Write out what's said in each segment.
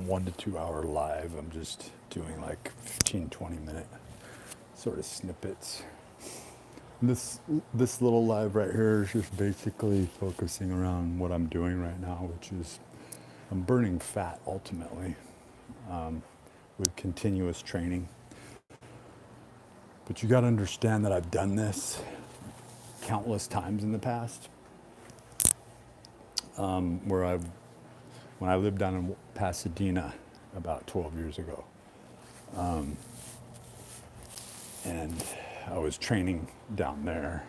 1 to 2 hour live. I'm just doing like 15, 20-minute sort of snippets. This little live right here is just basically focusing around what I'm doing right now, which is I'm burning fat ultimately with continuous training. But you got to understand that I've done this countless times in the past. When I lived down in Pasadena about 12 years ago, and I was training down there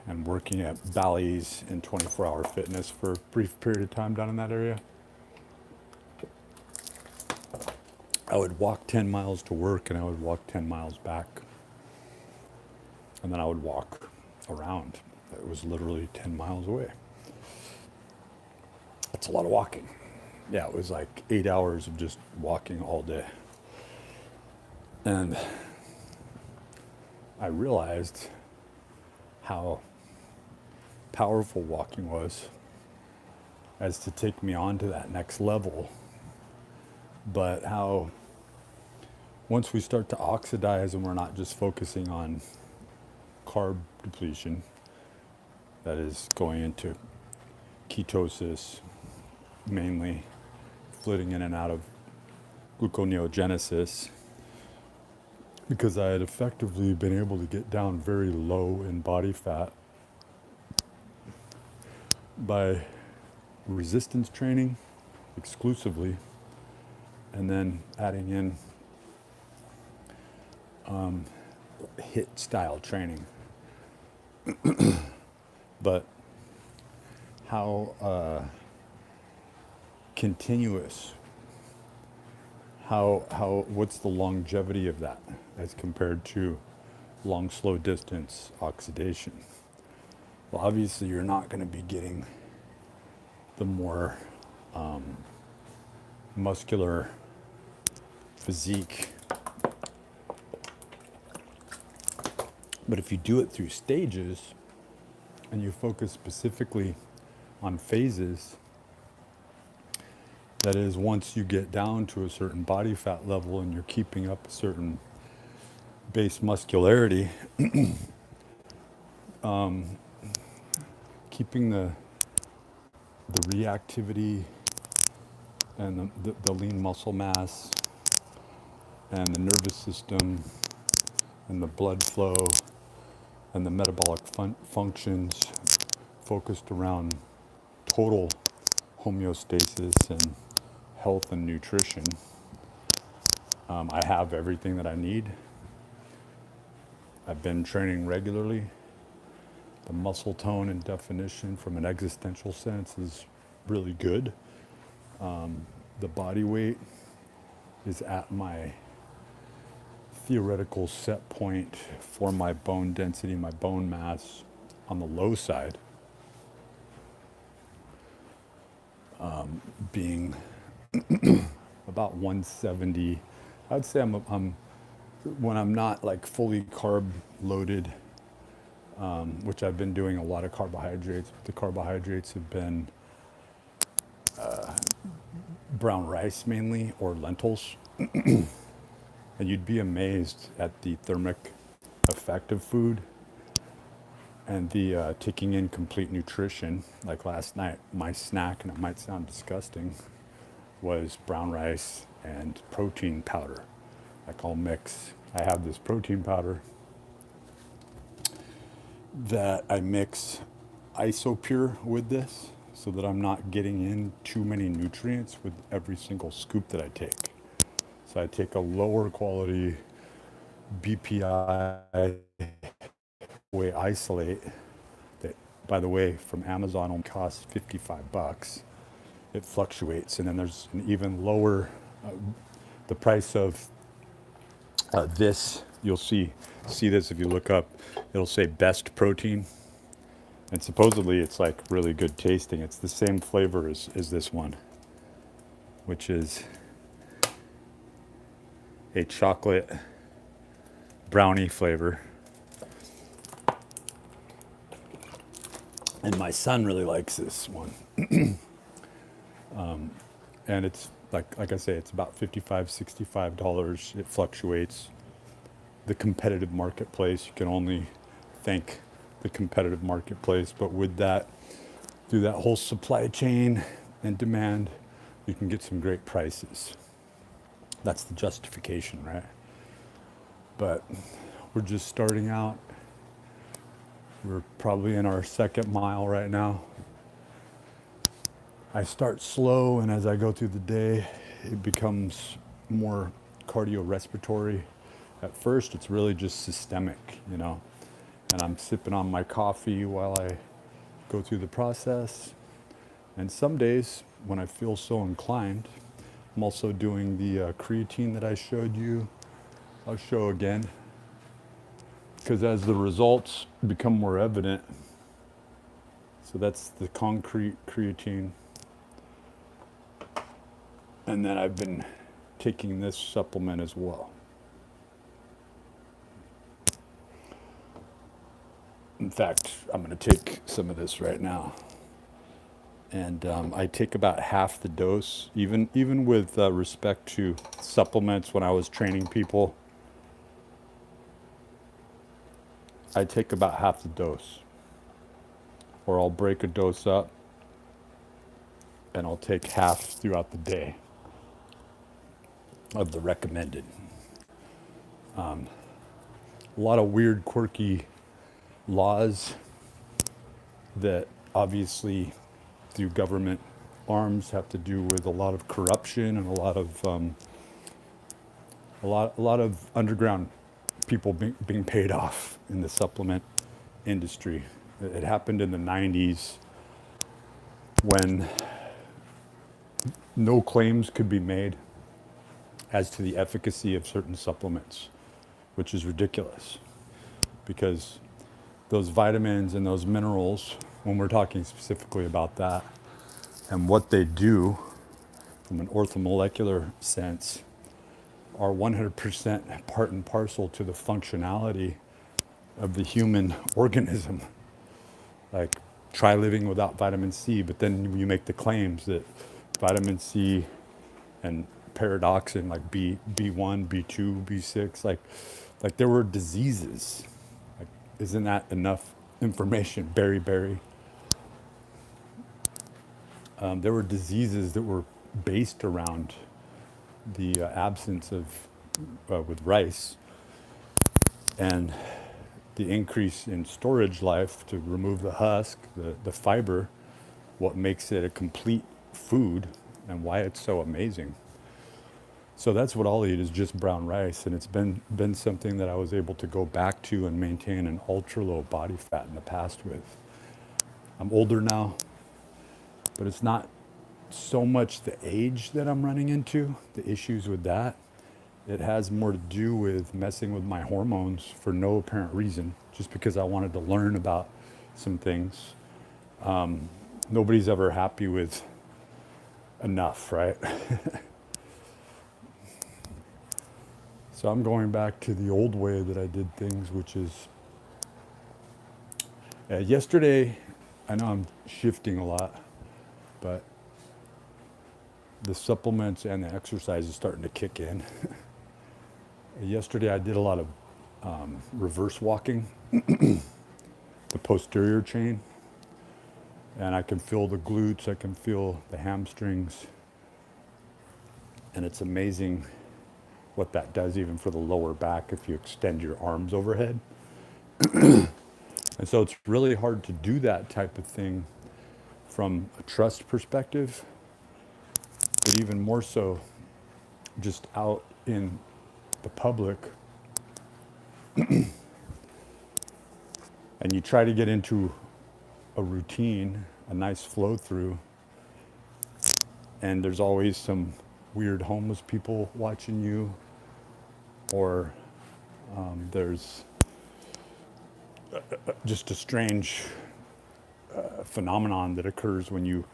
and working at Bally's in 24-hour fitness for a brief period of time down in that area. I would walk 10 miles to work and I would walk 10 miles back. And then I would walk around. It was literally 10 miles away. That's a lot of walking. Yeah, it was like 8 hours of just walking all day. And I realized how powerful walking was as to take me on to that next level. But how once we start to oxidize and we're not just focusing on carb depletion, that is going into ketosis, mainly flitting in and out of gluconeogenesis, because I had effectively been able to get down very low in body fat by resistance training exclusively, and then adding in HIIT style training. But how continuous, what's the longevity of that as compared to long, slow distance oxidation? Well, obviously you're not going to be getting the more muscular physique. But if you do it through stages and you focus specifically on phases, that is, once you get down to a certain body fat level and you're keeping up a certain base muscularity, keeping the reactivity and the lean muscle mass and the nervous system and the blood flow and the metabolic functions focused around total homeostasis and health and nutrition. I have everything that I need. I've been training regularly. The muscle tone and definition from an existential sense is really good. The body weight is at my theoretical set point for my bone density, my bone mass on the low side, being about 170. I'd say I'm when I'm not like fully carb loaded, which I've been doing a lot of carbohydrates. The carbohydrates have been brown rice mainly, or lentils. And you'd be amazed at the thermic effect of food and the taking in complete nutrition. Like last night, my snack, and it might sound disgusting, was brown rice and protein powder. Like I'll mix, I have this protein powder that I mix isopure with this so that I'm not getting in too many nutrients with every single scoop that I take. So I take a lower quality BPI whey isolate that, by the way, from Amazon only costs $55. It fluctuates, and then there's an even lower, the price of this, you'll see this if you look up, it'll say best protein. And supposedly it's like really good tasting. It's the same flavor as this one, which is a chocolate brownie flavor. And my son really likes this one. And it's like I say, it's about $55, $65. It fluctuates. The competitive marketplace, you can only thank the competitive marketplace. But with that, through that whole supply chain and demand, you can get some great prices. That's the justification, right? But we're just starting out. We're probably in our second mile right now. I start slow, and as I go through the day, it becomes more cardiorespiratory. At first, it's really just systemic, you know, and I'm sipping on my coffee while I go through the process. And some days, when I feel so inclined, I'm also doing the creatine that I showed you. I'll show again, because as the results become more evident, so that's the concrete creatine. And then I've been taking this supplement as well. In fact, I'm going to take some of this right now. And I take about half the dose, even with respect to supplements. When I was training people, I take about half the dose, or I'll break a dose up and I'll take half throughout the day of the recommended. A lot of weird, quirky laws that obviously through government arms have to do with a lot of corruption and a lot of underground people being paid off in the supplement industry. It happened in the 90s when no claims could be made as to the efficacy of certain supplements, which is ridiculous because those vitamins and those minerals, when we're talking specifically about that and what they do from an orthomolecular sense, are 100% part and parcel to the functionality of the human organism. Like, try living without vitamin C, but then you make the claims that vitamin C and paradoxin, like B1, B2, B6, like there were diseases. Like, isn't that enough information? Berry. There were diseases that were based around the absence of, with rice, and the increase in storage life to remove the husk, the fiber, what makes it a complete food and why it's so amazing. So that's what I'll eat, is just brown rice, and it's been something that I was able to go back to and maintain an ultra low body fat in the past with. I'm older now, but it's not so much the age that I'm running into, the issues with that. It has more to do with messing with my hormones for no apparent reason, just because I wanted to learn about some things. Nobody's ever happy with enough, right? So I'm going back to the old way that I did things, which is, yesterday, I know I'm shifting a lot, but the supplements and the exercise is starting to kick in. Yesterday I did a lot of reverse walking, the posterior chain, and I can feel the glutes, I can feel the hamstrings, and it's amazing what that does even for the lower back if you extend your arms overhead. And so it's really hard to do that type of thing from a trust perspective, but even more so just out in the public. And you try to get into a routine, a nice flow through, and there's always some weird homeless people watching you, or there's just a strange phenomenon that occurs when you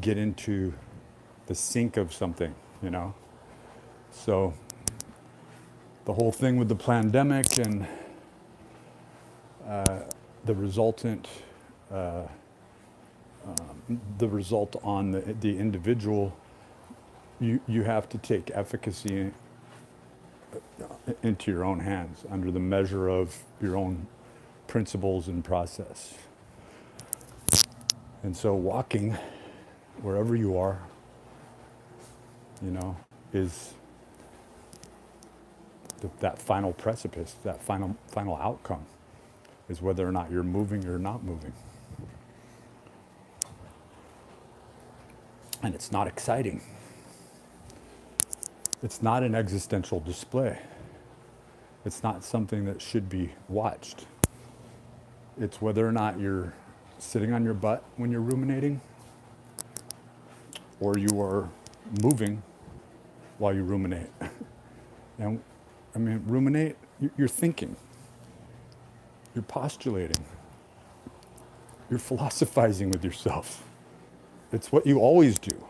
get into the sync of something, you know? So the whole thing with the pandemic and the resultant, the result on the individual you have to take efficacy into your own hands under the measure of your own principles and process. And so walking wherever you are, is that final precipice, that final outcome is whether or not you're moving or not moving. And it's not exciting. It's not an existential display. It's not something that should be watched. It's whether or not you're sitting on your butt when you're ruminating, or you are moving while you ruminate. And I mean, ruminate, you're thinking, you're postulating, you're philosophizing with yourself. It's what you always do.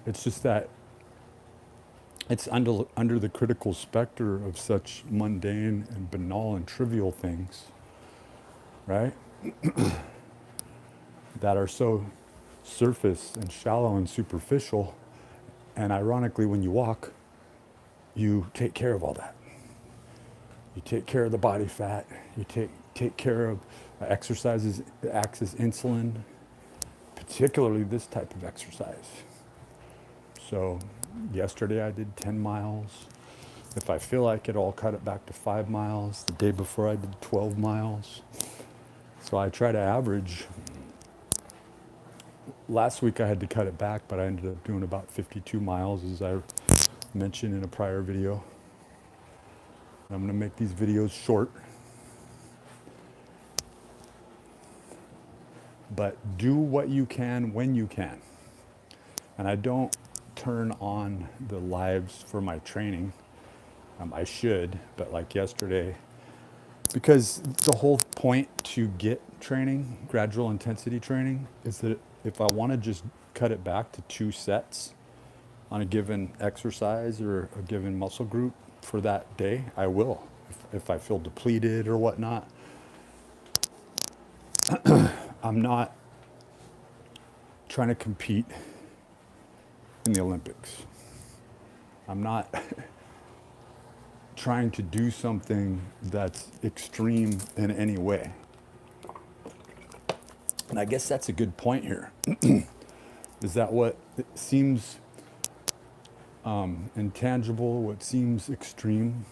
It's just that it's under the critical specter of such mundane and banal and trivial things, right? That are so surface and shallow and superficial. And ironically, when you walk, you take care of all that. You take care of the body fat. You take care of exercises that acts as insulin, particularly this type of exercise. So yesterday I did 10 miles. If I feel like it, I'll cut it back to 5 miles. The day before I did 12 miles. So I try to average. Last week I had to cut it back, but I ended up doing about 52 miles, as I mentioned in a prior video. I'm going to make these videos short. But do what you can when you can. And I don't turn on the lives for my training. I should, but like yesterday, because the whole point to get training, gradual intensity training, is that if I want to just cut it back to 2 sets on a given exercise or a given muscle group for that day, I will, if I feel depleted or whatnot. I'm not trying to compete in the Olympics. I'm not trying to do something that's extreme in any way. And I guess that's a good point here. Is that what seems intangible, what seems extreme?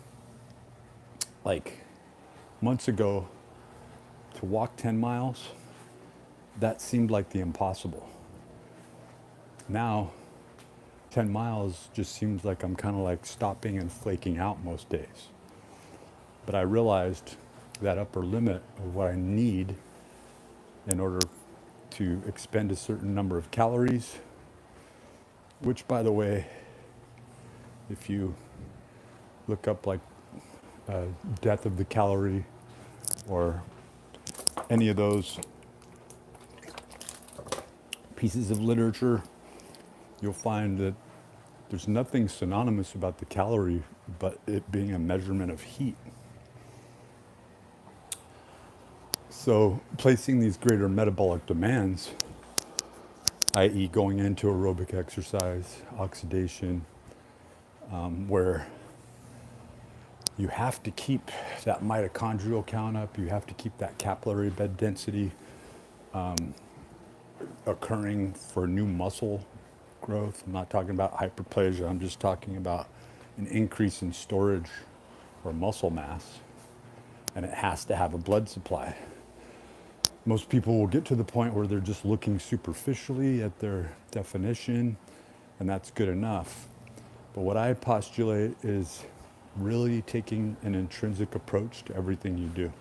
Like months ago, to walk 10 miles, that seemed like the impossible. Now, 10 miles just seems like I'm kind of like stopping and flaking out most days. But I realized that upper limit of what I need in order to expend a certain number of calories, which, by the way, if you look up like death of the calorie or any of those pieces of literature, you'll find that there's nothing synonymous about the calorie but it being a measurement of heat. So placing these greater metabolic demands, i.e. going into aerobic exercise, oxidation, where you have to keep that mitochondrial count up, you have to keep that capillary bed density occurring for new muscle growth. I'm not talking about hyperplasia, I'm just talking about an increase in storage or muscle mass, and it has to have a blood supply. Most people will get to the point where they're just looking superficially at their definition, and that's good enough. But what I postulate is really taking an intrinsic approach to everything you do.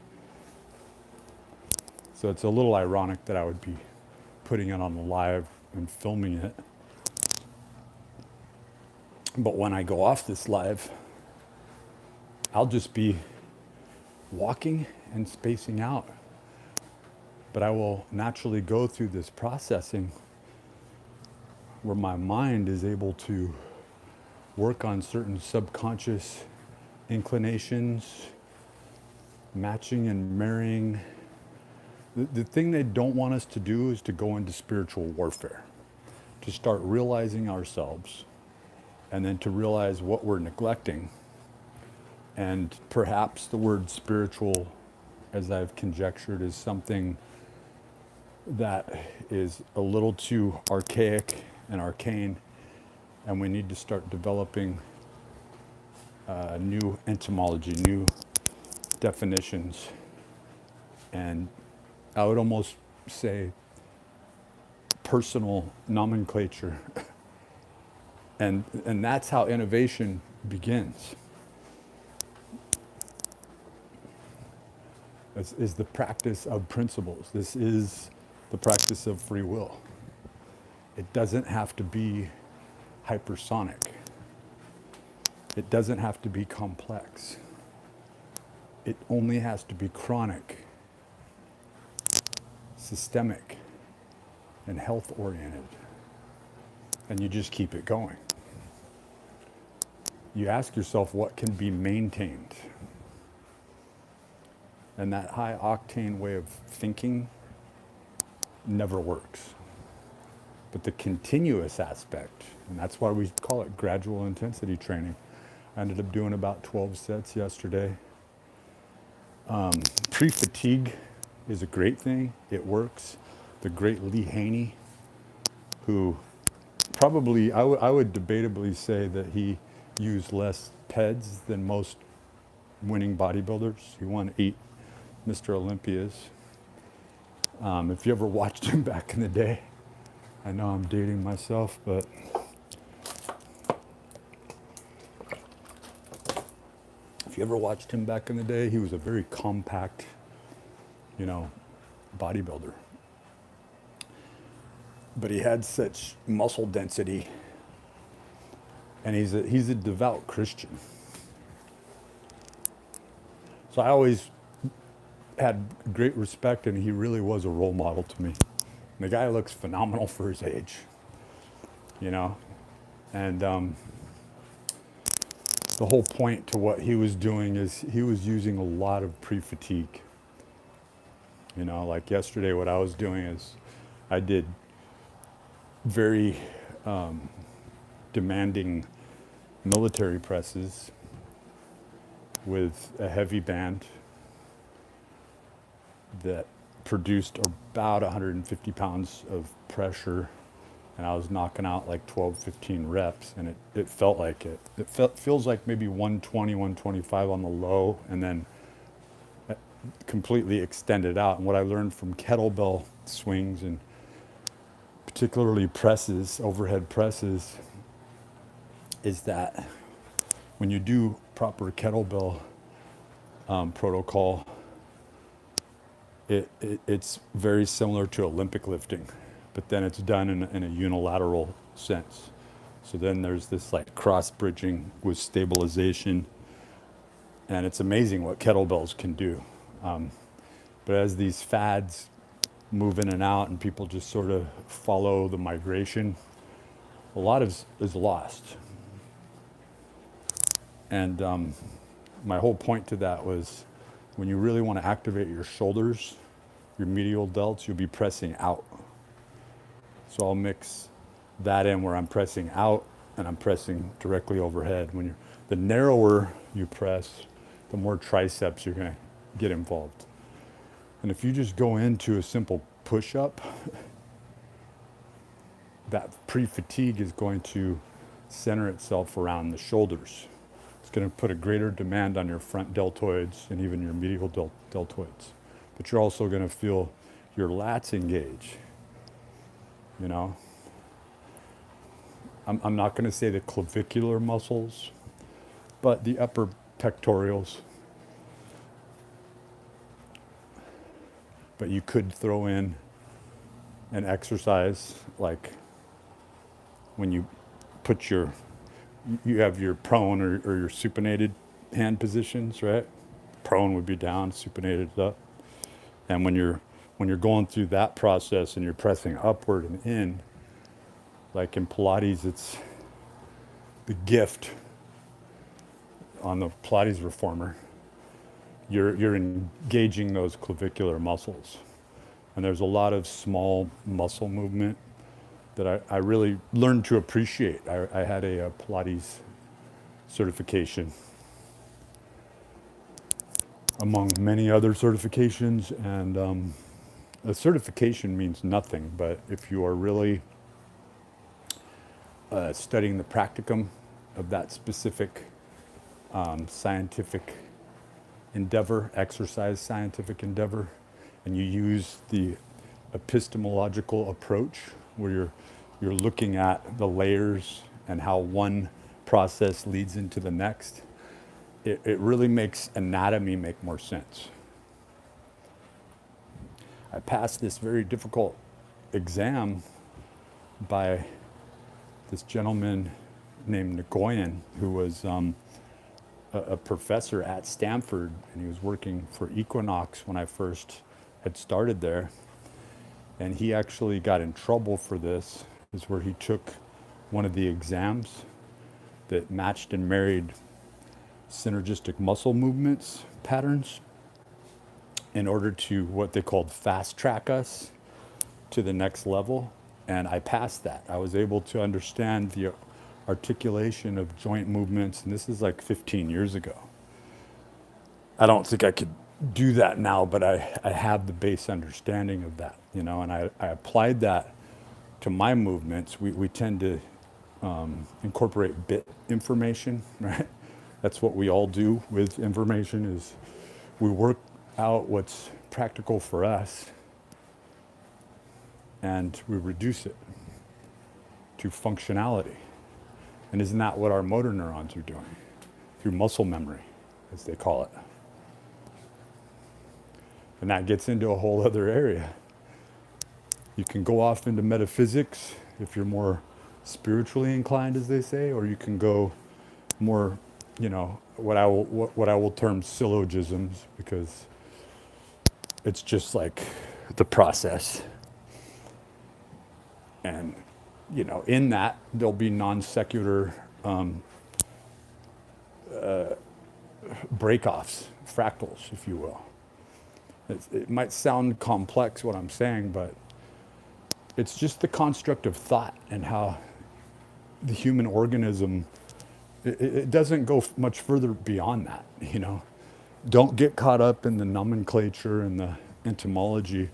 So it's a little ironic that I would be putting it on the live and filming it. But when I go off this live, I'll just be walking and spacing out. But I will naturally go through this processing where my mind is able to work on certain subconscious inclinations, matching and marrying. The thing they don't want us to do is to go into spiritual warfare, to start realizing ourselves, and then to realize what we're neglecting. And perhaps the word spiritual, as I've conjectured, is something that is a little too archaic and arcane, and we need to start developing new etymology, new definitions, and I would almost say personal nomenclature. And that's how innovation begins. This is the practice of principles. This is the practice of free will. It doesn't have to be hypersonic. It doesn't have to be complex. It only has to be chronic, systemic, and health oriented. And you just keep it going. You ask yourself what can be maintained. And that high octane way of thinking never works. But the continuous aspect, and that's why we call it gradual intensity training. I ended up doing about 12 sets yesterday. Pre-fatigue is a great thing. It works. The great Lee Haney, who probably, I would debatably say that he used less PEDs than most winning bodybuilders. He won 8 Mr. Olympias. If you ever watched him back in the day, I know I'm dating myself, but if you ever watched him back in the day, he was a very compact, bodybuilder. But he had such muscle density, and he's a devout Christian. So I always had great respect, and he really was a role model to me. And the guy looks phenomenal for his age, and the whole point to what he was doing is he was using a lot of pre-fatigue. Like yesterday, what I was doing is I did very demanding military presses with a heavy band that produced about 150 pounds of pressure, and I was knocking out like 12, 15 reps, and it felt like it. It feels like maybe 120, 125 on the low, and then completely extended out. And what I learned from kettlebell swings, and particularly presses, overhead presses, is that when you do proper kettlebell protocol, it's very similar to Olympic lifting, but then it's done in a unilateral sense. So then there's this like cross bridging with stabilization, and it's amazing what kettlebells can do. But as these fads move in and out and people just sort of follow the migration, a lot is lost. And my whole point to that was, when you really want to activate your shoulders, your medial delts, you'll be pressing out. So I'll mix that in where I'm pressing out and I'm pressing directly overhead. The narrower you press, the more triceps you're going to get involved. And if you just go into a simple push-up, that pre-fatigue is going to center itself around the shoulders. It's going to put a greater demand on your front deltoids and even your medial deltoids. But you're also going to feel your lats engage. I'm not going to say the clavicular muscles, but the upper pectorals. But you could throw in an exercise like when you put you have your prone or your supinated hand positions, right? Prone would be down, supinated up. And when you're going through that process and you're pressing upward and in, like in Pilates, it's the gift on the Pilates reformer. You're engaging those clavicular muscles. And there's a lot of small muscle movement that I really learned to appreciate. I had a Pilates certification among many other certifications, and a certification means nothing, but if you are really studying the practicum of that specific scientific endeavor, exercise scientific endeavor, and you use the epistemological approach where you're looking at the layers and how one process leads into the next, it really makes anatomy make more sense. I passed this very difficult exam by this gentleman named Nguyen, who was a professor at Stanford, and he was working for Equinox when I first had started there. And he actually got in trouble for this, is where he took one of the exams that matched and married synergistic muscle movements patterns in order to what they called fast track us to the next level. And I passed that. I was able to understand the articulation of joint movements, and this is like 15 years ago. I don't think I could do that now, but I have the base understanding of that, you know, and I applied that to my movements. We tend to incorporate bit information, right? That's what we all do with information, is we work out what's practical for us and we reduce it to functionality. And isn't that what our motor neurons are doing? Through muscle memory, as they call it. And that gets into a whole other area. You can go off into metaphysics if you're more spiritually inclined, as they say, or you can go more, you know, what I will term syllogisms, because it's just like the process. And, you know, in that, there'll be non secular breakoffs, fractals, if you will. It might sound complex what I'm saying, but it's just the construct of thought and how the human organism, it doesn't go much further beyond that, you know. Don't get caught up in the nomenclature and the etymology.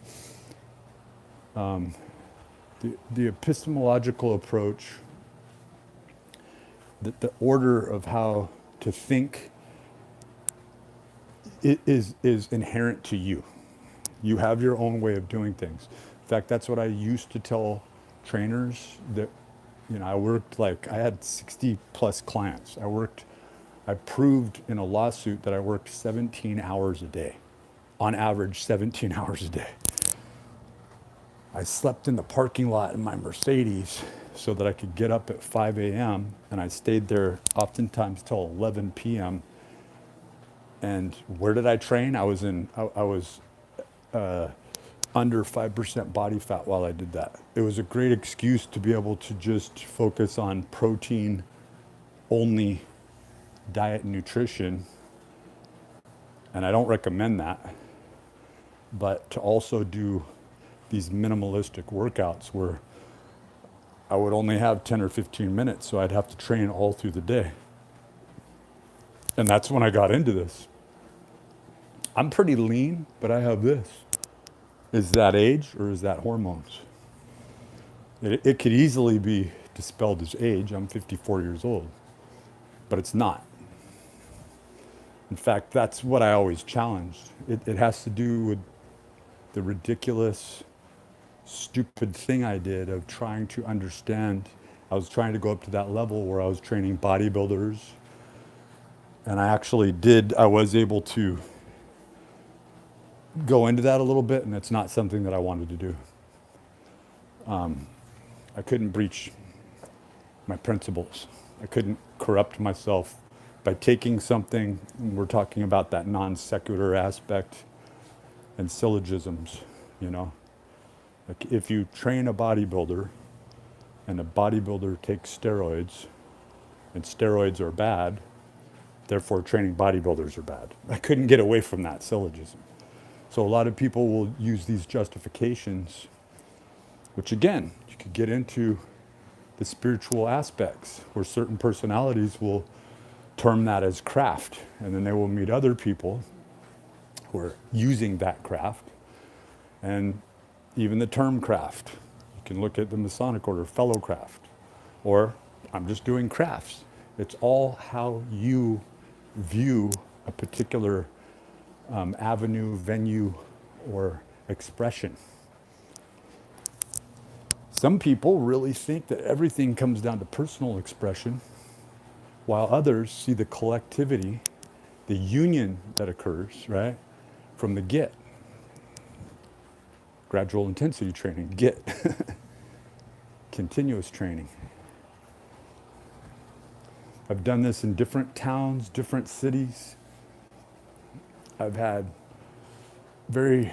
The epistemological approach, the order of how to think, it is inherent to you. You have your own way of doing things. In fact, that's what I used to tell trainers that, you know, I had 60 plus clients. I proved in a lawsuit that I worked 17 hours a day, on average 17 hours a day. I slept in the parking lot in my Mercedes so that I could get up at 5 a.m. and I stayed there oftentimes till 11 p.m. And where did I train? I was under 5% body fat while I did that. It was a great excuse to be able to just focus on protein only diet and nutrition. And I don't recommend that, but to also do these minimalistic workouts where I would only have 10 or 15 minutes, so I'd have to train all through the day. And that's when I got into this. I'm pretty lean, but I have this. Is that age or is that hormones? It could easily be dispelled as age. I'm 54 years old, but it's not. In fact, that's what I always challenged. It has to do with the ridiculous, stupid thing I did of trying to understand. I was trying to go up to that level where I was training bodybuilders. And I was able to go into that a little bit, and it's not something that I wanted to do. I couldn't breach my principles. I couldn't corrupt myself by taking something, and we're talking about that non-secular aspect and syllogisms, you know. Like if you train a bodybuilder and a bodybuilder takes steroids and steroids are bad, therefore training bodybuilders are bad. I couldn't get away from that syllogism. So a lot of people will use these justifications, which again, you could get into the spiritual aspects, where certain personalities will term that as craft, and then they will meet other people who are using that craft, and even the term craft. You can look at the Masonic order, fellow craft, or I'm just doing crafts. It's all how you view a particular avenue, venue, or expression. Some people really think that everything comes down to personal expression, while others see the collectivity, the union that occurs, right, from the get. Gradual intensity training, get. Continuous training. I've done this in different towns, different cities. I've had very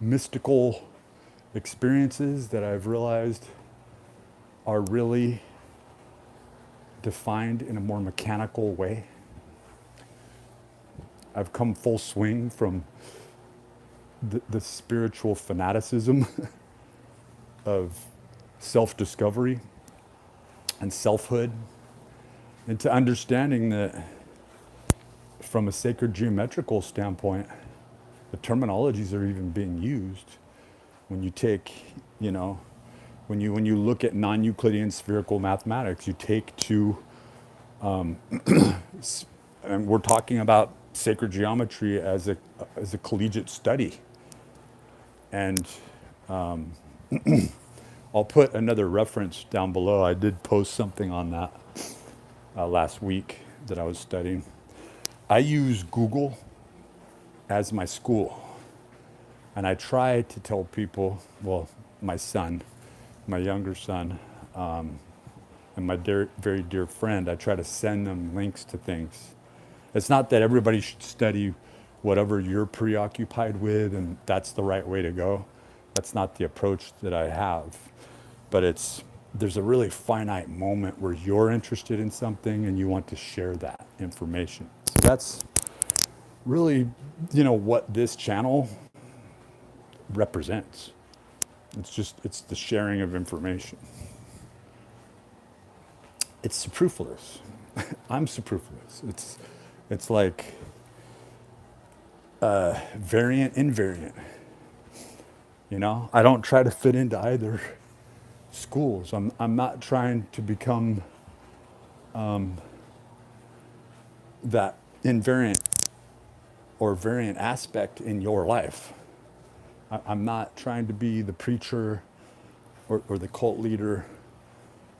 mystical experiences that I've realized are really defined in a more mechanical way. I've come full swing from the spiritual fanaticism of self-discovery and selfhood, into understanding that from a sacred geometrical standpoint, the terminologies are even being used. When you take, when you look at non-Euclidean spherical mathematics, you take two, and we're talking about sacred geometry as a collegiate study. And I'll put another reference down below. I did post something on that last week that I was studying. I use Google as my school. And I try to tell people, well, my son, my younger son, and my very dear friend, I try to send them links to things. It's not that everybody should study whatever you're preoccupied with and that's the right way to go. That's not the approach that I have. But there's a really finite moment where you're interested in something and you want to share that information. So that's really, what this channel represents. It's the sharing of information. It's superfluous. I'm superfluous. It's like variant, invariant. I don't try to fit into either schools. I'm not trying to become that invariant or variant aspect in your life. I'm not trying to be the preacher or the cult leader,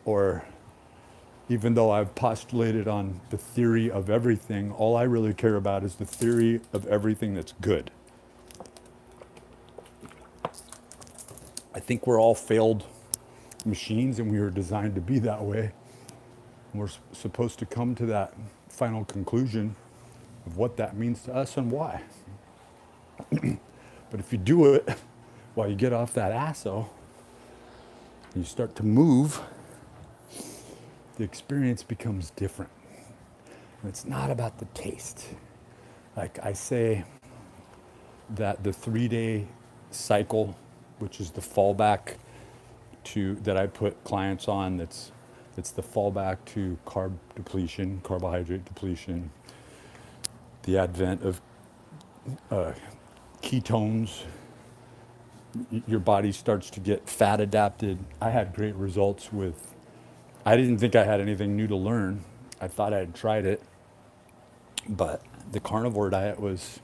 or even though I've postulated on the theory of everything, all I really care about is the theory of everything that's good. I think we're all failed machines and we were designed to be that way. And we're supposed to come to that final conclusion of what that means to us and why. But if you do it while you get off that asso, and you start to move, the experience becomes different. And it's not about the taste. Like I say that the 3-day cycle, which is the fallback that I put clients on, it's the fallback to carb depletion, carbohydrate depletion, the advent of ketones. Your body starts to get fat adapted. I had great results I didn't think I had anything new to learn. I thought I had tried it, but the carnivore diet was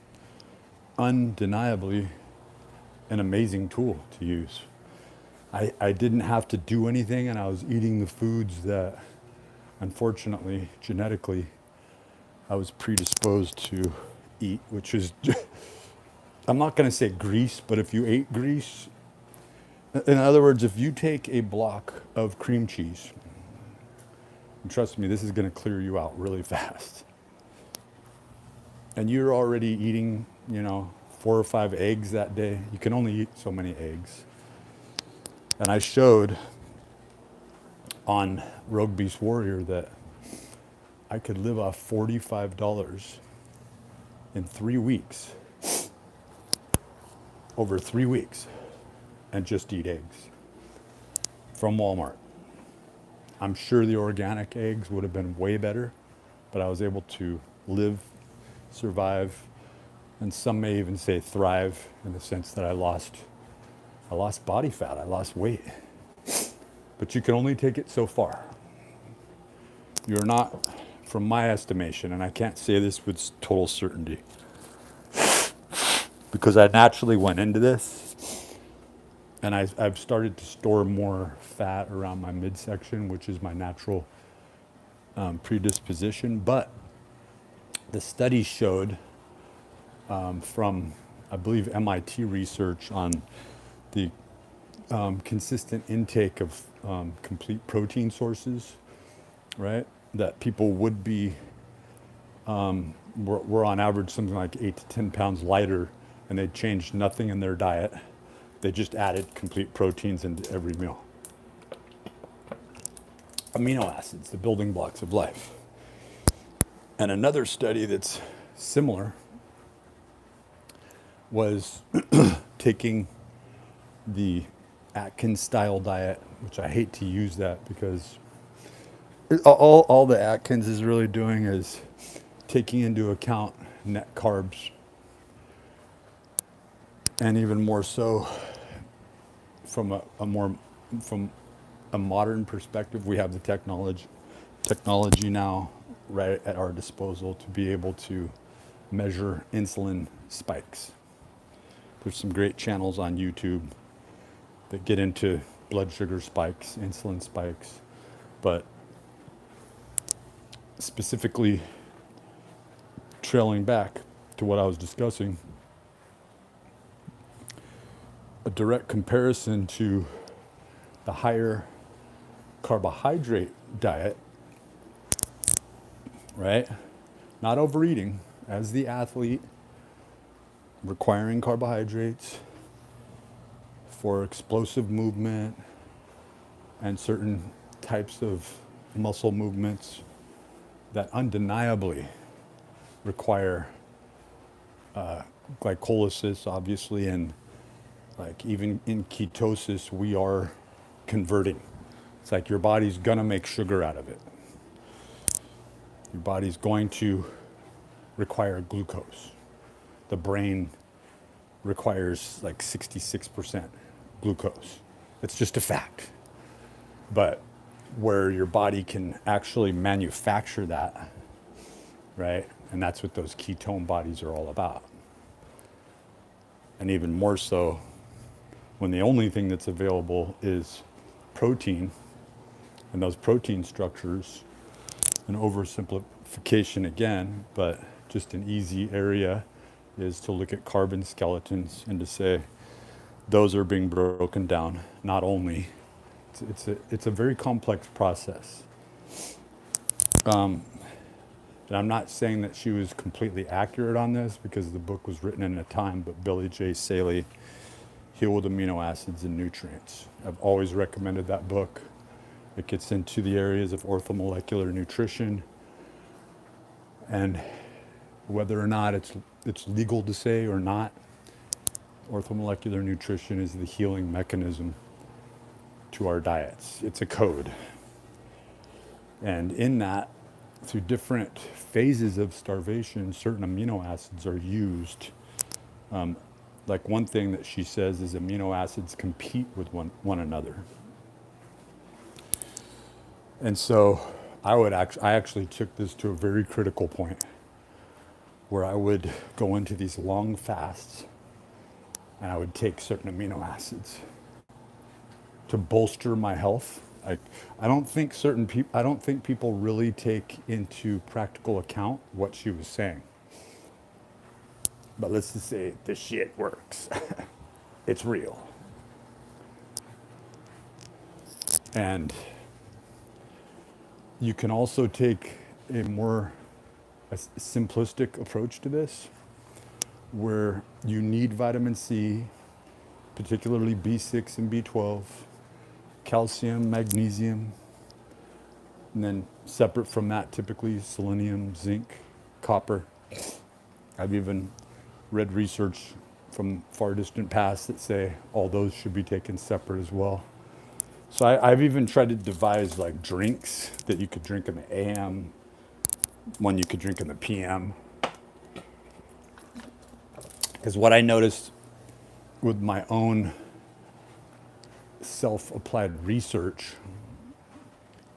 undeniably an amazing tool to use. I didn't have to do anything, and I was eating the foods that, unfortunately, genetically, I was predisposed to eat, which is, I'm not going to say grease, but if you ate grease, in other words, if you take a block of cream cheese, and trust me, this is going to clear you out really fast, and you're already eating, 4 or 5 eggs that day, you can only eat so many eggs. And I showed on Rogue Beast Warrior that I could live off $45 in 3 weeks, over 3 weeks, and just eat eggs. from Walmart. I'm sure the organic eggs would have been way better, but I was able to live, survive, and some may even say thrive, in the sense that I lost body fat, I lost weight. But you can only take it so far. You're not, from my estimation, and I can't say this with total certainty, because I naturally went into this, and I've started to store more fat around my midsection, which is my natural predisposition. But the study showed from, I believe, MIT research on the consistent intake of complete protein sources, right? That people would be, were on average something like 8 to 10 pounds lighter, and they changed nothing in their diet. They just added complete proteins into every meal. Amino acids, the building blocks of life. And another study that's similar was taking the Atkins style diet, which I hate to use that because all the Atkins is really doing is taking into account net carbs, and even more so from a modern perspective. We have the technology now right at our disposal to be able to measure insulin spikes. There's some great channels on YouTube that get into blood sugar spikes, insulin spikes, but specifically trailing back to what I was discussing, a direct comparison to the higher carbohydrate diet, right? Not overeating, as the athlete, requiring carbohydrates for explosive movement and certain types of muscle movements that undeniably require glycolysis, obviously, and like even in ketosis, we are converting. It's like your body's gonna make sugar out of it. Your body's going to require glucose. The brain requires like 66% glucose. It's just a fact. But where your body can actually manufacture that, right? And that's what those ketone bodies are all about. And even more so when the only thing that's available is protein, and those protein structures, an oversimplification again, but just an easy area is to look at carbon skeletons and to say those are being broken down. Not only, it's a very complex process. And I'm not saying that she was completely accurate on this because the book was written in a time, but Billy J. Saley, Heal with Amino Acids and Nutrients. I've always recommended that book. It gets into the areas of orthomolecular nutrition and whether or not it's legal to say or not, orthomolecular nutrition is the healing mechanism to our diets. It's a code. And in that, through different phases of starvation, certain amino acids are used. Like one thing that she says is amino acids compete with one another. And so I actually took this to a very critical point where I would go into these long fasts and I would take certain amino acids to bolster my health. I don't think people really take into practical account what she was saying. But let's just say the shit works. It's real. And you can also take a more simplistic approach to this, where you need vitamin C, particularly B6 and B12, calcium, magnesium, and then separate from that, typically selenium, zinc, copper. I've even read research from far distant past that say all those should be taken separate as well. So I've even tried to devise like drinks that you could drink in the AM, one you could drink in the PM. Because what I noticed with my own self-applied research,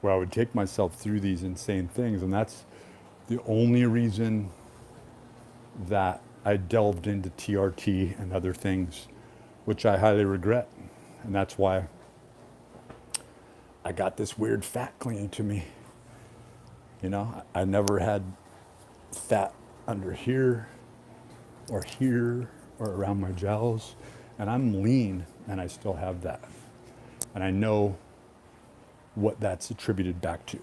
where I would take myself through these insane things, and that's the only reason that I delved into TRT and other things, which I highly regret. And that's why I got this weird fat clinging to me. You know, I never had fat under here or around my jowls. And I'm lean and I still have that. And I know what that's attributed back to.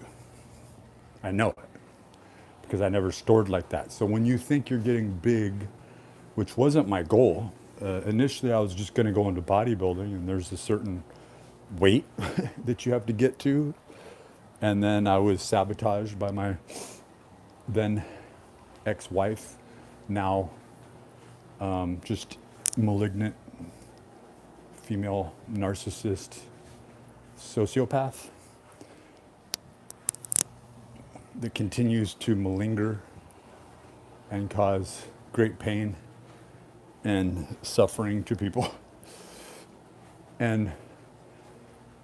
I know it because I never stored like that. So when you think you're getting big, which wasn't my goal, initially I was just going to go into bodybuilding, and there's a certain weight that you have to get to. And then I was sabotaged by my then ex-wife, now just malignant female narcissist sociopath that continues to malinger and cause great pain and suffering to people. And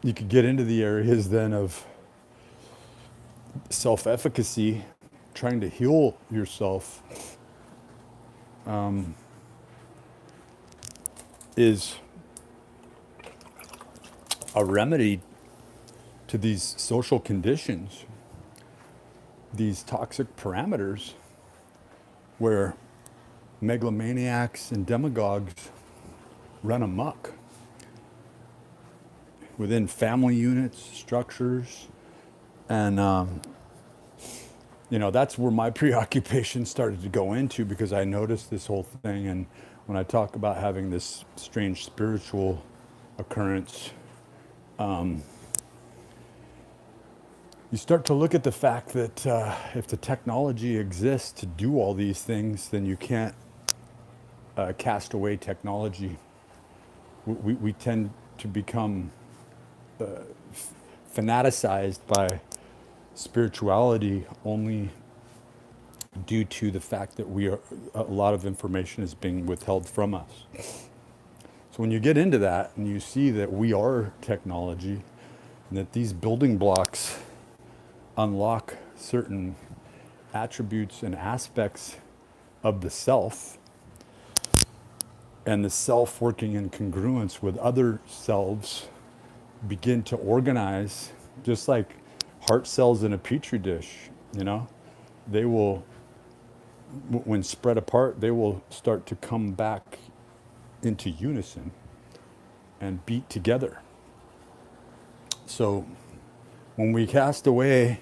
you could get into the areas then of self-efficacy, trying to heal yourself, is a remedy to these social conditions, these toxic parameters where megalomaniacs and demagogues run amok within family units, structures. And, you know, that's where my preoccupation started to go into, because I noticed this whole thing. And when I talk about having this strange spiritual occurrence, you start to look at the fact that if the technology exists to do all these things, then you can't cast away technology. We tend to become fanaticized by spirituality only due to the fact that a lot of information is being withheld from us. So when you get into that and you see that we are technology, and that these building blocks unlock certain attributes and aspects of the self, and the self working in congruence with other selves begin to organize, just like heart cells in a petri dish, you know, they will, when spread apart, they will start to come back into unison and beat together. So when we cast away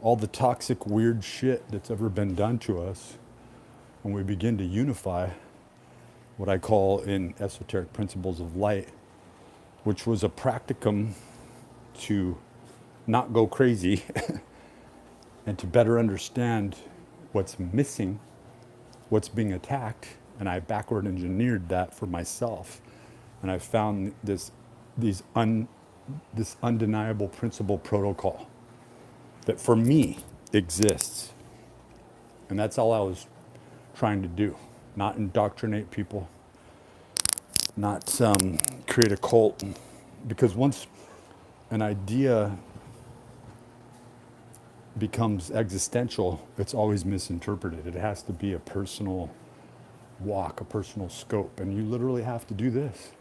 all the toxic, weird shit that's ever been done to us, when we begin to unify, what I call in esoteric principles of light, which was a practicum to not go crazy and to better understand what's missing, what's being attacked. And I backward engineered that for myself. And I found this undeniable principle protocol that for me exists. And that's all I was trying to do. Not indoctrinate people, not create a cult. Because once an idea becomes existential, it's always misinterpreted. It has to be a personal walk, a personal scope. And you literally have to do this.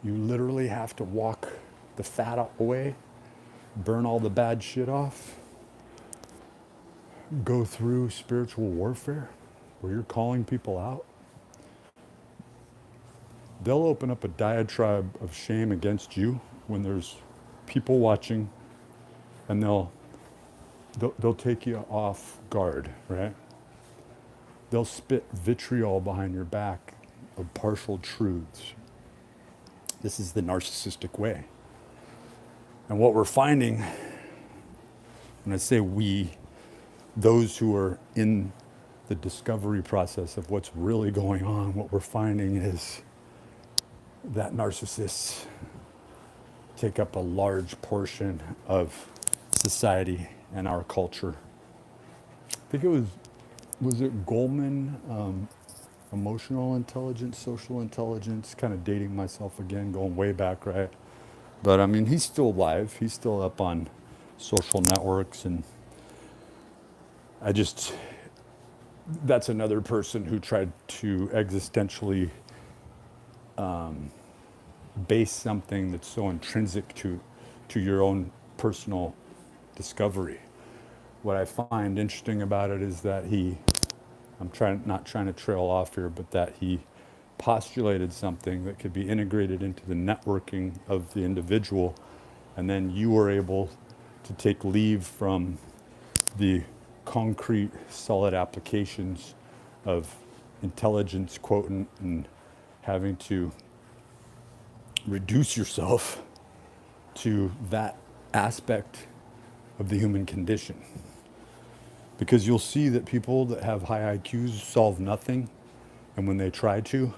You literally have to walk the fat away, burn all the bad shit off, go through spiritual warfare where you're calling people out. They'll open up a diatribe of shame against you when there's people watching, and they'll take you off guard, right? They'll spit vitriol behind your back of partial truths. This is the narcissistic way. And what we're finding, when I say we, those who are in the discovery process of what's really going on, what we're finding is that narcissists take up a large portion of society and our culture. I think was it Goldman, emotional intelligence, social intelligence, kind of dating myself again, going way back, right? But I mean, he's still alive. He's still up on social networks. And that's another person who tried to existentially base something that's so intrinsic to your own personal discovery. What I find interesting about it is that not trying to trail off here, but that he postulated something that could be integrated into the networking of the individual, and then you were able to take leave from the concrete, solid applications of intelligence quotient and having to reduce yourself to that aspect of the human condition. Because you'll see that people that have high IQs solve nothing, and when they try to,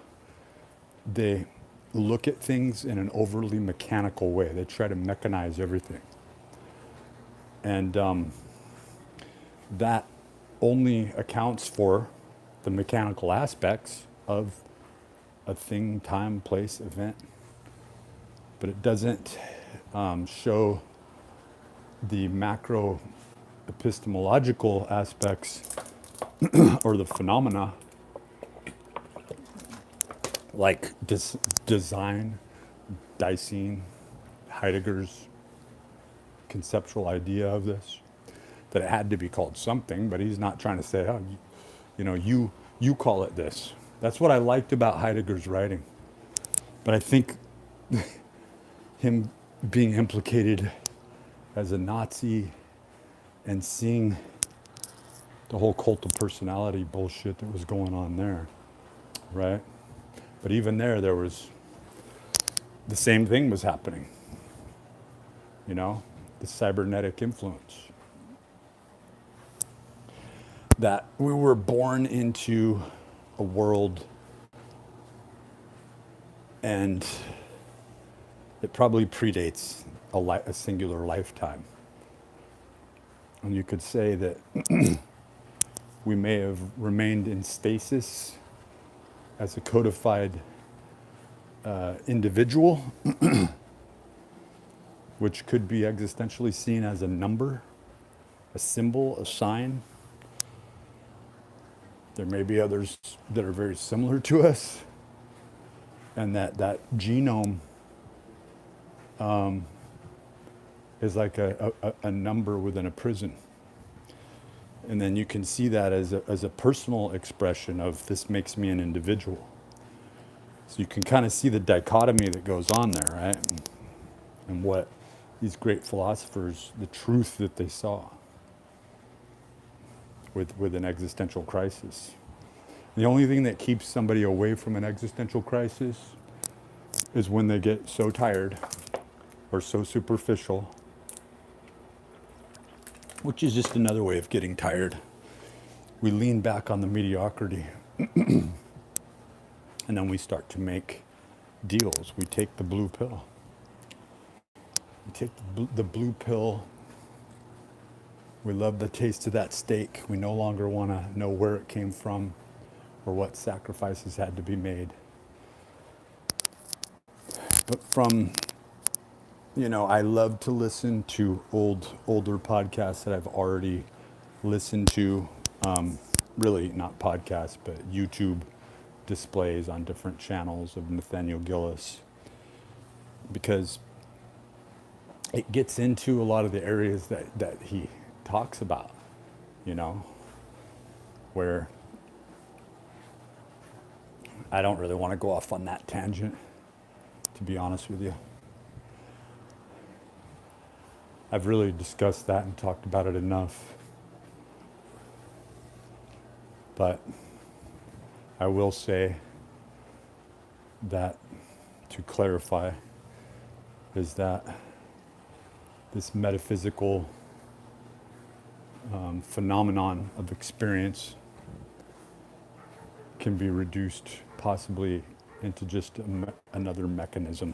they look at things in an overly mechanical way. They try to mechanize everything. And that only accounts for the mechanical aspects of a thing, time, place, event. But it doesn't show the macro epistemological aspects or the phenomena like design, Dicing, Heidegger's conceptual idea of this, that it had to be called something, but he's not trying to say, oh, you call it this. That's what I liked about Heidegger's writing. But I think him being implicated as a Nazi and seeing the whole cult of personality bullshit that was going on there, right? But even there was the same thing was happening, the cybernetic influence. That we were born into a world, and it probably predates a singular lifetime. And you could say that we may have remained in stasis as a codified individual, which could be existentially seen as a number, a symbol, a sign. There may be others that are very similar to us, and that genome is like a number within a prison. And then you can see that as a personal expression of this makes me an individual. So you can kind of see the dichotomy that goes on there, right? And what these great philosophers, the truth that they saw with an existential crisis. The only thing that keeps somebody away from an existential crisis is when they get so tired or so superficial, which is just another way of getting tired. We lean back on the mediocrity and then we start to make deals. We take the blue pill. We take the blue pill. We love the taste of that steak. We no longer want to know where it came from or what sacrifices had to be made. But I love to listen to older podcasts that I've already listened to. Really not podcasts, but YouTube displays on different channels of Nathaniel Gillis, because it gets into a lot of the areas that he talks about, where I don't really want to go off on that tangent, to be honest with you. I've really discussed that and talked about it enough. But I will say that, to clarify, is that this metaphysical phenomenon of experience can be reduced possibly into just another mechanism.